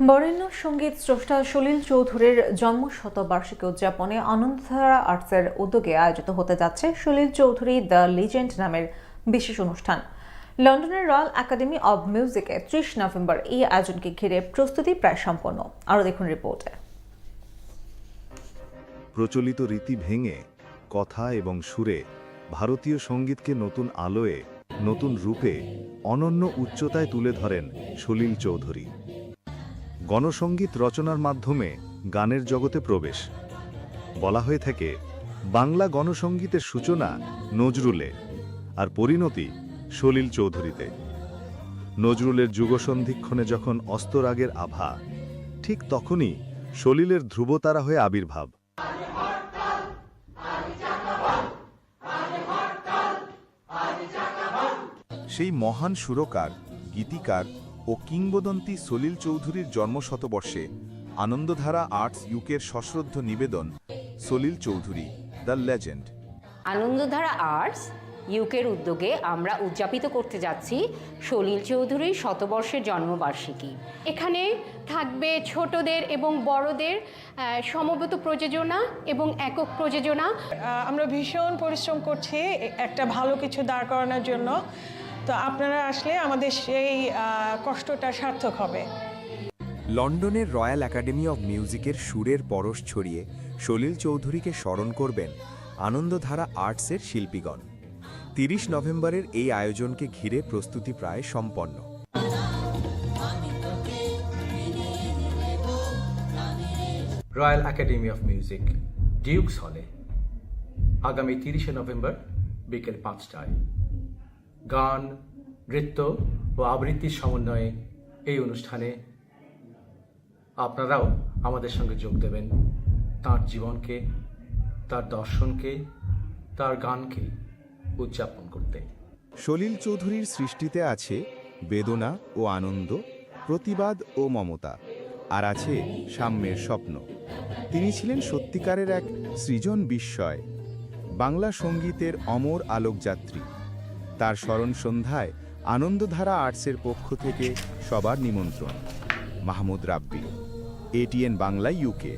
বরেণ্য সঙ্গীত স্রষ্টা সলিল চৌধুরীর জন্মশতবার্ষিকী উদযাপনে আনন্দধারা আর্টসের উদ্যোগে আয়োজিত হতে যাচ্ছে সলিল চৌধুরী দ্য লিজেন্ড নামের বিশেষ অনুষ্ঠান। লন্ডনের রয়্যাল একাডেমি অব মিউজিকে ৩০ নভেম্বর এই আয়োজনকে ঘিরে প্রস্তুতি প্রায় সম্পন্ন। আরও দেখুন রিপোর্টে। প্রচলিত রীতি ভেঙে কথা এবং সুরে ভারতীয় সঙ্গীতকে নতুন আলোয়, নতুন রূপে, অনন্য উচ্চতায় তুলে ধরেন সলিল চৌধুরী। গণসঙ্গীত রচনার মাধ্যমে গানের জগতে প্রবেশ। বলা হয়ে থাকে বাংলা গণসঙ্গীতের সূচনা নজরুলে আর পরিণতি সলিল চৌধুরীতে। নজরুলের যুগসন্ধিক্ষণে যখন অস্তরাগের আভা, ঠিক তখনই সলিলের ধ্রুবতারা হয়ে আবির্ভাব। সেই মহান সুরকার, গীতিকার ও কিংবদন্তি সলিল চৌধুরীর জন্মশতবর্ষে আনন্দধারা আর্টস ইউকের সশ্রদ্ধ নিবেদন Salil Chowdhury the legend. Anandadhara arts ইউকের উদ্যোগে আমরা উদযাপিত করতে যাচ্ছি সলিল চৌধুরীর শতবর্ষের জন্মবার্ষিকী। এখানে থাকবে ছোটদের এবং বড়দের সমবেত প্রযোজনা এবং একক প্রযোজনা। আমরা ভীষণ পরিশ্রম করছি একটা ভালো কিছু দাঁড় করানোর জন্য, তো আপনারা আসলে আমাদের সেই কষ্টটা সার্থক হবে। লন্ডনের রয়্যাল একাডেমি অব মিউজিকের সুরের পরশ ছড়িয়ে সলিল চৌধুরীকে স্মরণ করবেন আনন্দধারা আর্টসের শিল্পীগণ। ৩০ নভেম্বরের এই আয়োজনকে ঘিরে প্রস্তুতি প্রায় সম্পন্ন। Royal academy of music, Duke's হলে, আগামী ৩০ নভেম্বর বিকেল ৫টায়। গান, নৃত্য ও আবৃত্তির সমন্বয়ে এই অনুষ্ঠানে আপনারাও আমাদের সঙ্গে যোগ দেবেন তাঁর জীবনকে, তার দর্শনকে, তার গানকে উদযাপন করতে। সলিল চৌধুরীর সৃষ্টিতে আছে বেদনা ও আনন্দ, প্রতিবাদ ও মমতা, আর আছে সাম্যের স্বপ্ন। তিনি ছিলেন সত্যিকারের এক সৃজন বিস্ময়, বাংলা সঙ্গীতের অমর আলোকযাত্রী। তার স্মরণ সন্ধ্যায় আনন্দধারা আর্টসের পক্ষ থেকে সবার নিমন্ত্রণ। মাহমুদ রাব্বি, এটিএন বাংলা, ইউকে।